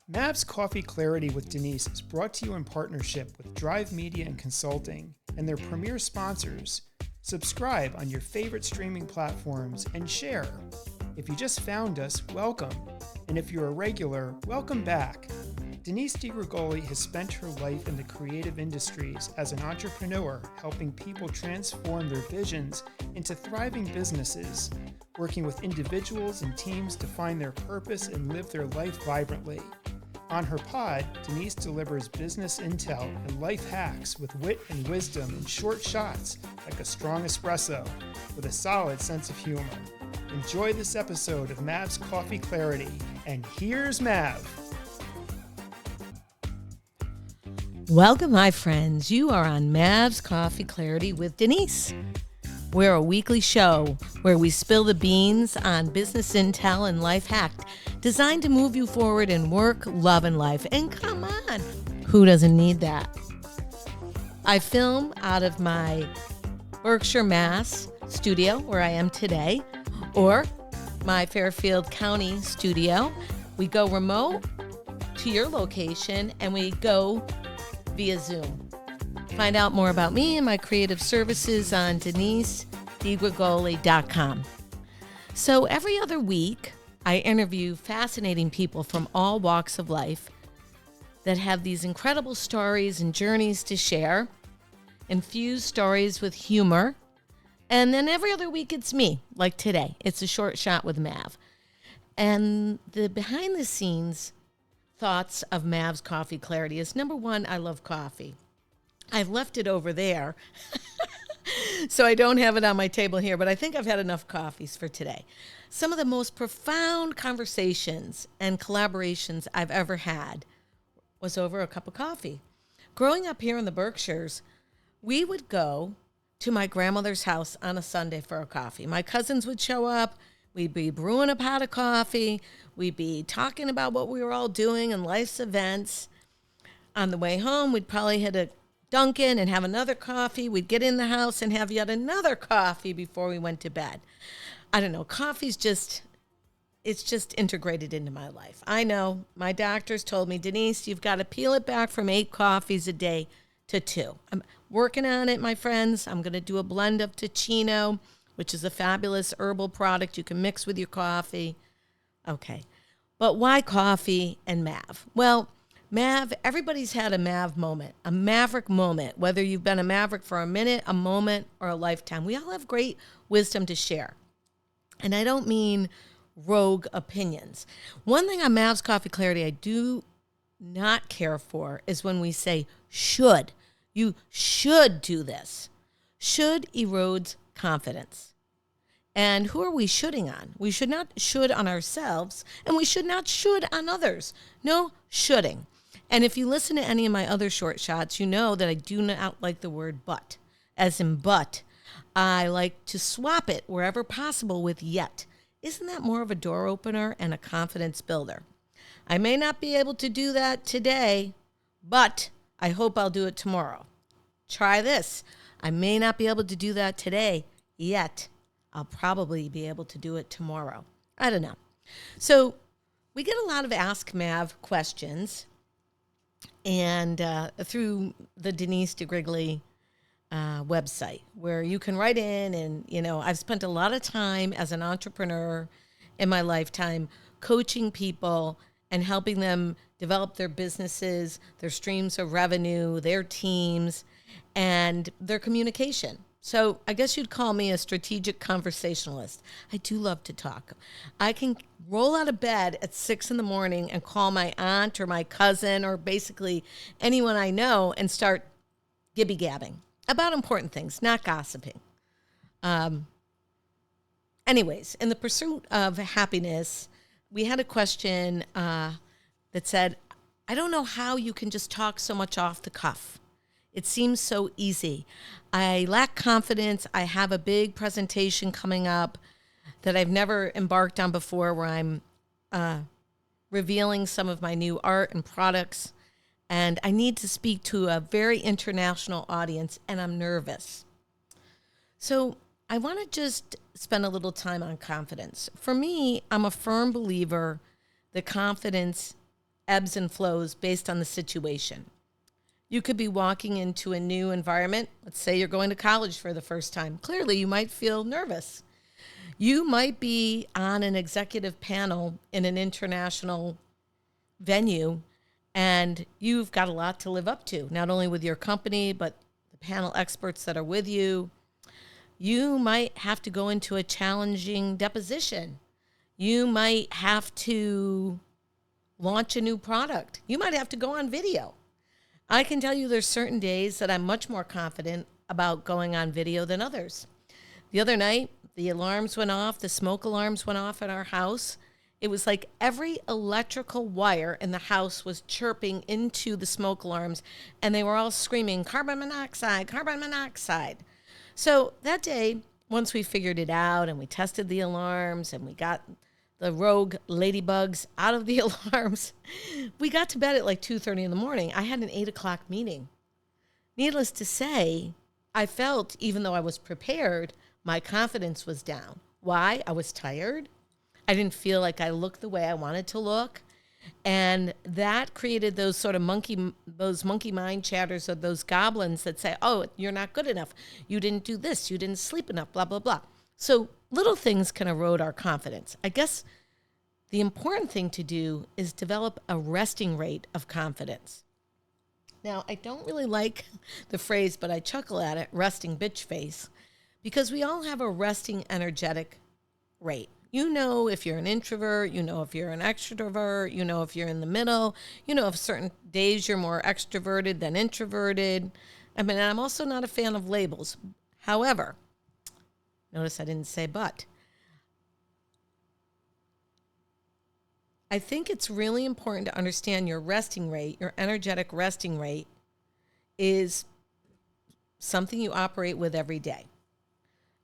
Mav's Coffee Clarity with Denise is brought to you in partnership with Drive Media and Consulting and their premier sponsors. Subscribe on your favorite streaming platforms and share. If you just found us, welcome. And if you're a regular, welcome back. Denise DiGrigoli has spent her life in the creative industries as an entrepreneur, helping people transform their visions into thriving businesses, working with individuals and teams to find their purpose and live their life vibrantly. On her pod, Denise delivers business intel and life hacks with wit and wisdom in short shots like a strong espresso with a solid sense of humor. Enjoy this episode of Mav's Coffee Clarity, and here's Mav. Welcome, my friends. You are on Mav's Coffee Clarity with Denise. We're a weekly show where we spill the beans on business intel and life hack designed to move you forward in work, love, and life. And come on, who doesn't need that? I film out of my Berkshire, Mass studio where I am today, or my Fairfield County studio. We go remote to your location and we go via Zoom. Find out more about me and my creative services on DeniseDiGrigoli.com. So every other week, I interview fascinating people from all walks of life that have these incredible stories and journeys to share, infuse stories with humor, and then every other week it's me, like today. It's a short shot with Mav. And the behind the scenes thoughts of Mav's Coffee Clarity is, number one, I love coffee. I've left it over there, so I don't have it on my table here, but I think I've had enough coffees for today. Some of the most profound conversations and collaborations I've ever had was over a cup of coffee. Growing up here in the Berkshires, we would go to my grandmother's house on a Sunday for a coffee. My cousins would show up. We'd be brewing a pot of coffee. We'd be talking about what we were all doing and life's events. On the way home, we'd probably hit a Dunkin' and have another coffee. We'd get in the house and have yet another coffee before we went to bed. I don't know. Coffee's it's just integrated into my life. I know. My doctors told me, Denise, you've got to peel it back from 8 coffees a day to 2. I'm working on it, my friends. I'm going to do a blend of Ticino, which is a fabulous herbal product you can mix with your coffee. Okay. But why coffee and Mav? Well, Mav, everybody's had a Mav moment, a maverick moment, whether you've been a maverick for a minute, a moment, or a lifetime. We all have great wisdom to share. And I don't mean rogue opinions. One thing on Mav's Coffee Clarity I do not care for is when we say should. You should do this. Should erodes confidence. And who are we shoulding on? We should not should on ourselves, and we should not should on others. No shoulding. And if you listen to any of my other short shots, you know that I do not like the word but. As in but, I like to swap it wherever possible with yet. Isn't that more of a door opener and a confidence builder? I may not be able to do that today, but I hope I'll do it tomorrow. Try this. I may not be able to do that today, yet I'll probably be able to do it tomorrow. I don't know. So we get a lot of Ask Mav questions, and through the Denise DiGrigoli website, where you can write in, and I've spent a lot of time as an entrepreneur in my lifetime coaching people and helping them develop their businesses, their streams of revenue, their teams, and their communication. So I guess you'd call me a strategic conversationalist. I do love to talk. I can roll out of bed at 6 a.m. and call my aunt or my cousin or basically anyone I know and start gibby-gabbing about important things, not gossiping. Anyways, in the pursuit of happiness, we had a question that said, I don't know how you can just talk so much off the cuff. It seems so easy. I lack confidence. I have a big presentation coming up that I've never embarked on before, where I'm revealing some of my new art and products. And I need to speak to a very international audience, and I'm nervous. So I want to just spend a little time on confidence. For me, I'm a firm believer that confidence ebbs and flows based on the situation. You could be walking into a new environment. Let's say you're going to college for the first time. Clearly, you might feel nervous. You might be on an executive panel in an international venue, and you've got a lot to live up to, not only with your company, but the panel experts that are with you. You might have to go into a challenging deposition. You might have to launch a new product. You might have to go on video. I can tell you there's certain days that I'm much more confident about going on video than others. The other night, the alarms went off, the smoke alarms went off at our house. It was like every electrical wire in the house was chirping into the smoke alarms, and they were all screaming, carbon monoxide, carbon monoxide. So that day, once we figured it out and we tested the alarms and we got the rogue ladybugs out of the alarms, we got to bed at like 2:30 in the morning. I had an 8 o'clock meeting. Needless to say, I felt, even though I was prepared, my confidence was down. Why? I was tired. I didn't feel like I looked the way I wanted to look. And that created those sort of monkey mind chatters of those goblins that say, oh, you're not good enough. You didn't do this. You didn't sleep enough, blah, blah, blah. So little things can erode our confidence. I guess the important thing to do is develop a resting rate of confidence. Now, I don't really like the phrase, but I chuckle at it, resting bitch face, because we all have a resting energetic rate. You know if you're an introvert, you know if you're an extrovert, you know if you're in the middle, you know if certain days you're more extroverted than introverted. I mean, I'm also not a fan of labels. However, notice I didn't say but. I think it's really important to understand your resting rate, your energetic resting rate is something you operate with every day.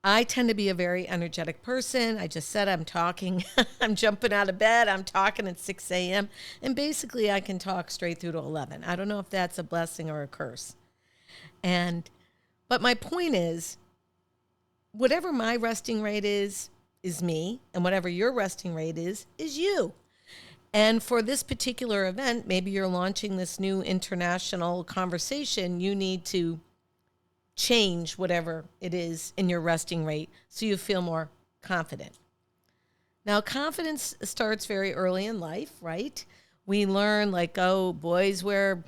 I tend to be a very energetic person. I just said I'm talking. I'm jumping out of bed. I'm talking at 6 a.m. And basically I can talk straight through to 11. I don't know if that's a blessing or a curse. But my point is, whatever my resting rate is me. And whatever your resting rate is you. And for this particular event, maybe you're launching this new international conversation. You need to change whatever it is in your resting rate so you feel more confident. Now, confidence starts very early in life, right? We learn like, oh, boys wear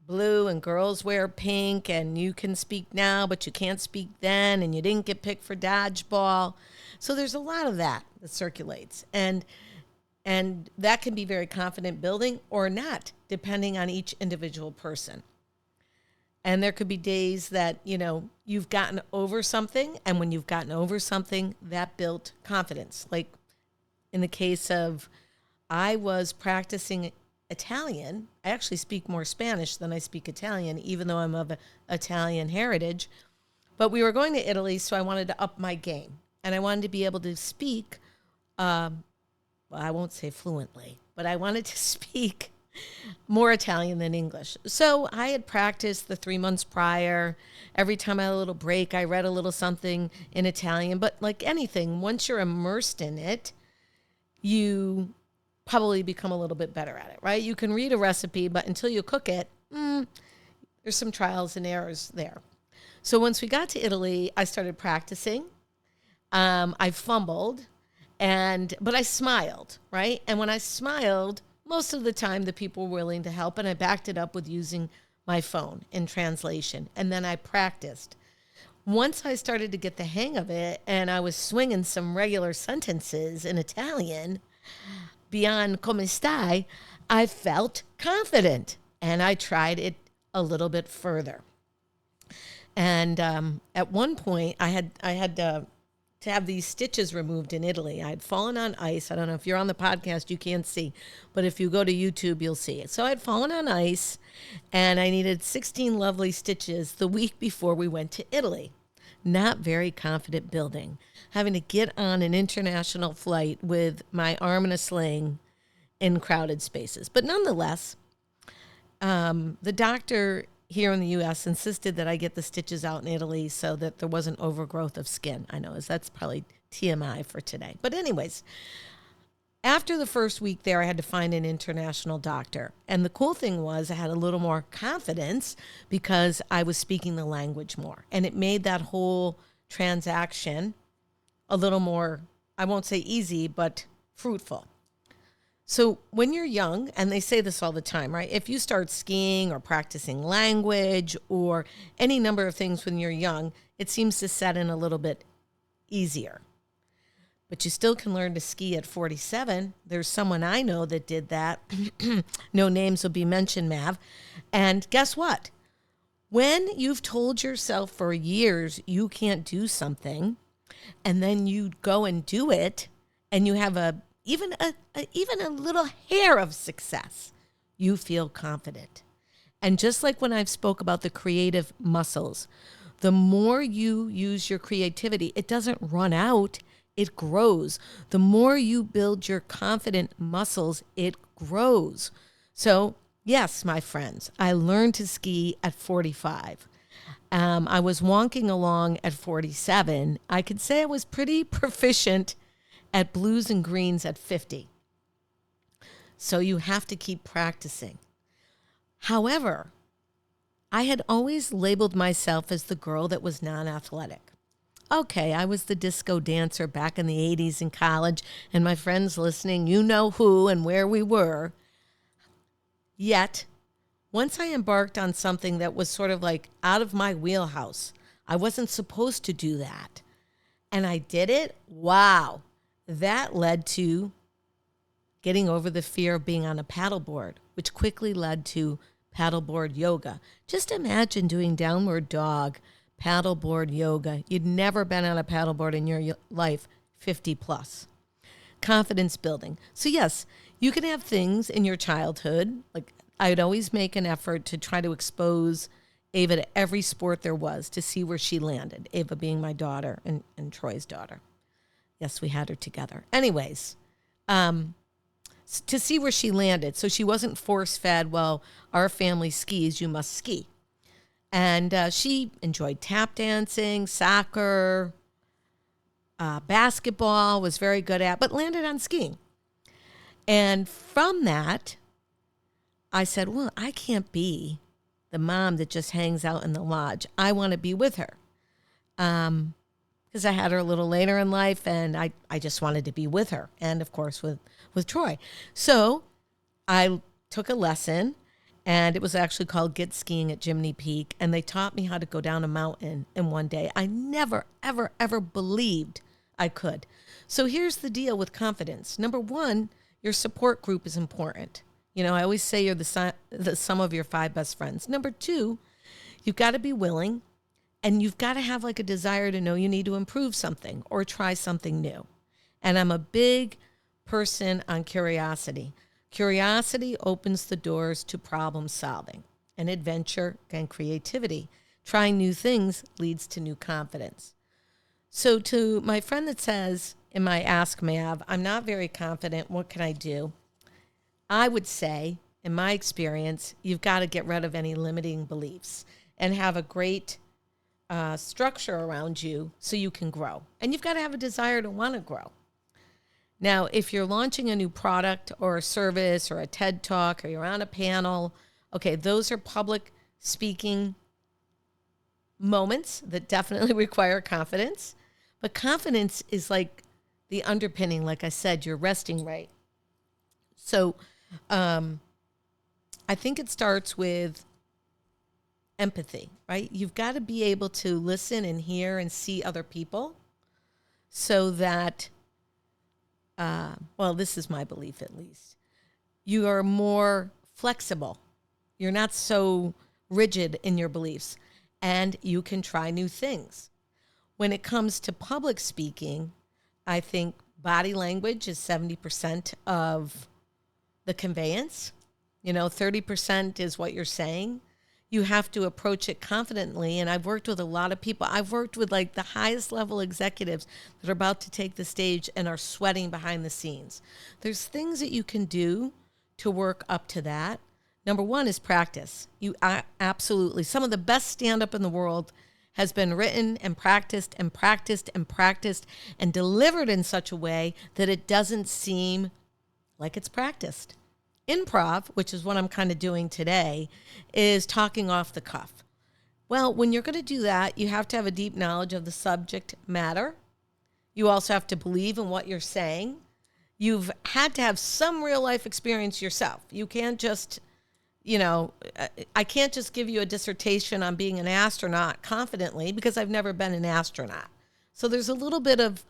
blue and girls wear pink, and you can speak now, but you can't speak then, and you didn't get picked for dodgeball. So there's a lot of that circulates. And that can be very confident building or not, depending on each individual person. And there could be days that, you've gotten over something. And when you've gotten over something, that built confidence. Like in the case of, I was practicing Italian. I actually speak more Spanish than I speak Italian, even though I'm of Italian heritage. But we were going to Italy, so I wanted to up my game. And I wanted to be able to speak, I won't say fluently, but I wanted to speak more Italian than English. So I had practiced the 3 months prior. Every time I had a little break, I read a little something in Italian. But like anything, once you're immersed in it, you probably become a little bit better at it, right? You can read a recipe, but until you cook it, there's some trials and errors there. So once we got to Italy, I started practicing. I fumbled, but I smiled, right? And when I smiled, most of the time, the people were willing to help, and I backed it up with using my phone in translation, and then I practiced. Once I started to get the hang of it, and I was swinging some regular sentences in Italian, beyond come stai, I felt confident, and I tried it a little bit further. And at one point, I had to have these stitches removed in Italy. I had fallen on ice. I don't know if you're on the podcast, you can't see, but if you go to YouTube, you'll see it. So I had fallen on ice, and I needed 16 lovely stitches the week before we went to Italy. Not very confident building. Having to get on an international flight with my arm in a sling in crowded spaces. But nonetheless, the doctor here in the U.S. insisted that I get the stitches out in Italy so that there wasn't overgrowth of skin. I know that's probably TMI for today. But anyways, After the first week there, I had to find an international doctor. And the cool thing was I had a little more confidence because I was speaking the language more. And it made that whole transaction a little more, I won't say easy, but fruitful. So when you're young, and they say this all the time, right? If you start skiing or practicing language or any number of things when you're young, it seems to set in a little bit easier. But you still can learn to ski at 47. There's someone I know that did that. No names will be mentioned, Mav. And guess what? When you've told yourself for years you can't do something, and then you go and do it, and you have even a little hair of success, you feel confident. And just like when I've spoke about the creative muscles, the more you use your creativity, it doesn't run out, it grows. The more you build your confident muscles, it grows. So yes, my friends, I learned to ski at 45. I was wonking along at 47. I could say I was pretty proficient at blues and greens at 50. So you have to keep practicing. However, I had always labeled myself as the girl that was non-athletic. Okay, I was the disco dancer back in the 80s in college, and my friends listening, you know who and where we were. Yet, once I embarked on something that was sort of like out of my wheelhouse, I wasn't supposed to do that, and I did it, wow. That led to getting over the fear of being on a paddleboard, which quickly led to paddleboard yoga. Just imagine doing downward dog, paddleboard yoga. You'd never been on a paddleboard in your life, 50 plus. Confidence building. So yes, you can have things in your childhood. Like I'd always make an effort to try to expose Ava to every sport there was to see where she landed. Ava being my daughter and Troy's daughter. Yes, we had her together. Anyways, to see where she landed. So she wasn't force-fed, well, our family skis, you must ski. And she enjoyed tap dancing, soccer, basketball, was very good at, but landed on skiing. And from that, I said, well, I can't be the mom that just hangs out in the lodge. I want to be with her. Because I had her a little later in life, and I just wanted to be with her. And, of course, with Troy. So I took a lesson, and it was actually called Get Skiing at Jiminy Peak, and they taught me how to go down a mountain in one day. I never, ever, ever believed I could. So here's the deal with confidence. Number one, your support group is important. You know, I always say you're the sum of your 5 best friends. Number two, you've got to be willing, and you've got to have like a desire to know you need to improve something or try something new. And I'm a big person on curiosity. Curiosity opens the doors to problem solving and adventure and creativity. Trying new things leads to new confidence. So to my friend that says in my Ask Mav, I'm not very confident, what can I do? I would say, in my experience, you've got to get rid of any limiting beliefs and have a great structure around you so you can grow. And you've got to have a desire to want to grow. Now, if you're launching a new product or a service or a TED Talk or you're on a panel, okay, those are public speaking moments that definitely require confidence. But confidence is like the underpinning, like I said, your resting right. So I think it starts with empathy, right? You've got to be able to listen and hear and see other people so that well, this is my belief at least. You are more flexible. You're not so rigid in your beliefs, and you can try new things. When it comes to public speaking, I think body language is 70% of the conveyance. 30% is what you're saying. You have to approach it confidently. And I've worked with a lot of people. I've worked with like the highest level executives that are about to take the stage and are sweating behind the scenes. There's things that you can do to work up to that. Number one is practice. You absolutely, some of the best stand-up in the world has been written and practiced and practiced and practiced and delivered in such a way that it doesn't seem like it's practiced. Improv, which is what I'm kind of doing today, is talking off the cuff. Well, when you're going to do that, you have to have a deep knowledge of the subject matter. You also have to believe in what you're saying. You've had to have some real life experience yourself. You can't just, I can't just give you a dissertation on being an astronaut confidently because I've never been an astronaut. So there's a little bit of,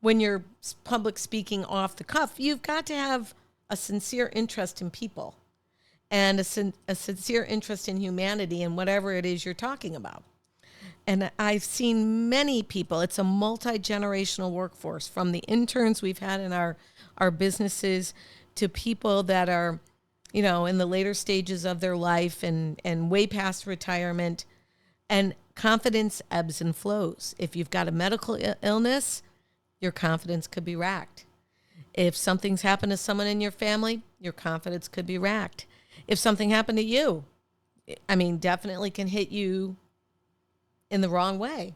when you're public speaking off the cuff, you've got to have a sincere interest in people and a sincere interest in humanity and whatever it is you're talking about. And I've seen many people, it's a multi-generational workforce, from the interns we've had in our businesses to people that are, in the later stages of their life and way past retirement. And confidence ebbs and flows. If you've got a medical illness, your confidence could be racked. If something's happened to someone in your family, your confidence could be racked. If something happened to you, definitely can hit you in the wrong way,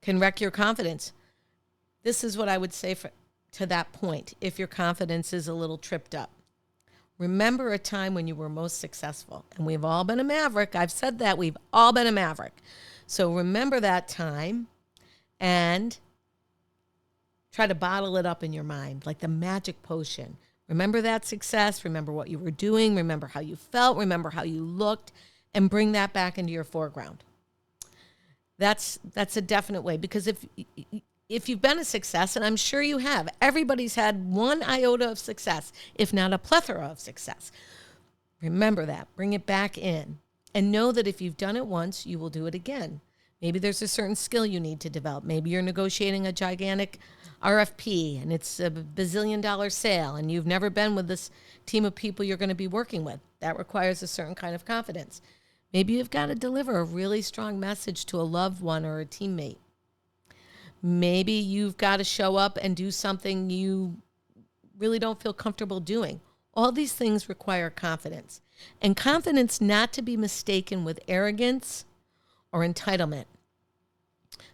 can wreck your confidence. This is what I would say to that point, if your confidence is a little tripped up. Remember a time when you were most successful. And we've all been a maverick. I've said that. We've all been a maverick. So remember that time and try to bottle it up in your mind like the magic potion. Remember that success. Remember what you were doing. Remember how you felt. Remember how you looked. And bring that back into your foreground. That's a definite way. Because if you've been a success, and I'm sure you have, everybody's had one iota of success, if not a plethora of success. Remember that. Bring it back in. And know that if you've done it once, you will do it again. Maybe there's a certain skill you need to develop. Maybe you're negotiating a gigantic RFP and it's a bazillion-dollar sale and you've never been with this team of people you're going to be working with. That requires a certain kind of confidence. Maybe you've got to deliver a really strong message to a loved one or a teammate. Maybe you've got to show up and do something you really don't feel comfortable doing. All these things require confidence. And confidence not to be mistaken with arrogance or entitlement.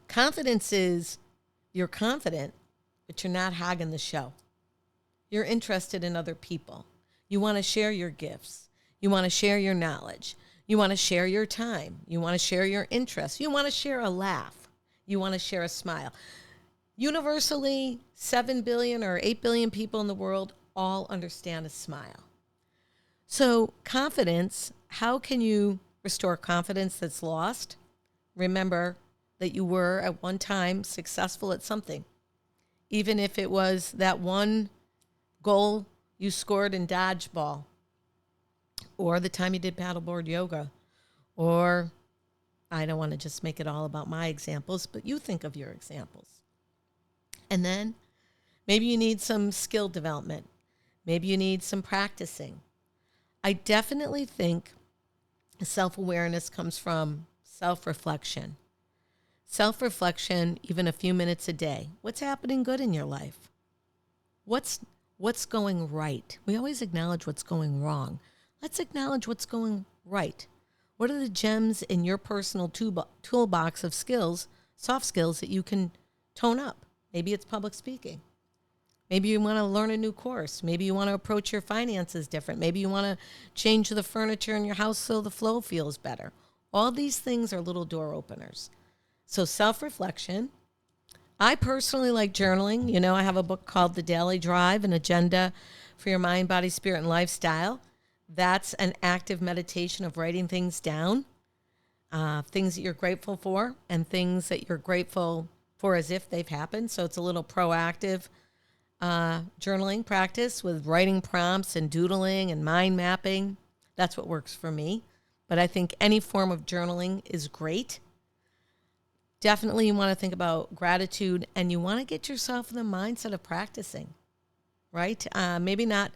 Confidence is you're confident, but you're not hogging the show. You're interested in other people. You want to share your gifts. You want to share your knowledge. You want to share your time. You want to share your interests. You want to share a laugh. You want to share a smile. Universally, 7 billion or 8 billion people in the world all understand a smile. So confidence, how can you restore confidence that's lost? Remember that you were at one time successful at something. Even if it was that one goal you scored in dodgeball, or the time you did paddleboard yoga, or I don't want to just make it all about my examples, but you think of your examples. And then maybe you need some skill development. Maybe you need some practicing. I definitely think self-awareness comes from self-reflection. Self-reflection, even a few minutes a day. What's happening good in your life? What's going right? We always acknowledge what's going wrong. Let's acknowledge what's going right. What are the gems in your personal toolbox of skills, soft skills, that you can tone up? Maybe it's public speaking. Maybe you want to learn a new course. Maybe you want to approach your finances different. Maybe you want to change the furniture in your house so the flow feels better. All these things are little door openers. So self-reflection. I personally like journaling. I have a book called The Daily Drive, an agenda for your mind, body, spirit, and lifestyle. That's an active meditation of writing things down, things that you're grateful for and things that you're grateful for as if they've happened. So it's a little proactive journaling practice with writing prompts and doodling and mind mapping. That's what works for me. But I think any form of journaling is great. Definitely you want to think about gratitude and you want to get yourself in the mindset of practicing, right? Maybe not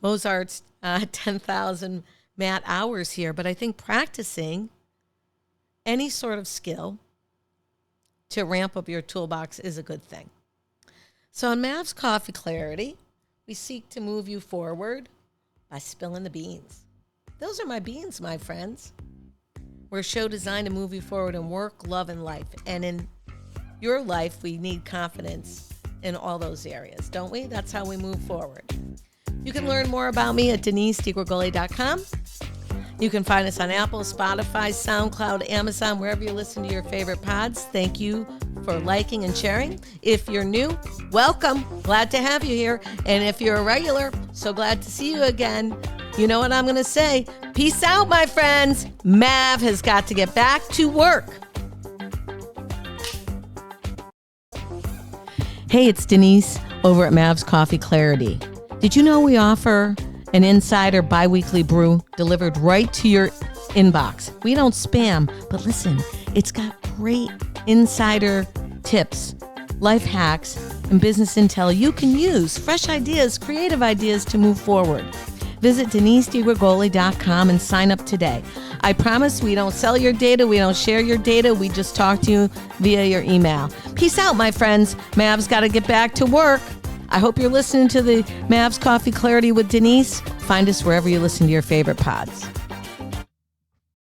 Mozart's 10,000 mat hours here, but I think practicing any sort of skill to ramp up your toolbox is a good thing. So on Mav's Coffee Clarity, we seek to move you forward by spilling the beans. Those are my beans, my friends. We're a show designed to move you forward in work, love, and life. And in your life, we need confidence in all those areas, don't we? That's how we move forward. You can learn more about me at DeniseDiGregoli.com. You can find us on Apple, Spotify, SoundCloud, Amazon, wherever you listen to your favorite pods. Thank you for liking and sharing. If you're new, welcome. Glad to have you here. And if you're a regular, so glad to see you again. You know what I'm going to say. Peace out, my friends. Mav has got to get back to work. Hey, it's Denise over at Mav's Coffee Clarity. Did you know we offer an insider bi-weekly brew delivered right to your inbox? We don't spam, but listen, it's got great insider tips, life hacks, and business intel you can use, fresh ideas, creative ideas to move forward. Visit DeniseDiGregoli.com and sign up today. I promise we don't sell your data, we don't share your data, we just talk to you via your email. Peace out, my friends. Mav's got to get back to work. I hope you're listening to the Mav's Coffee Clarity with Denise. Find us wherever you listen to your favorite pods.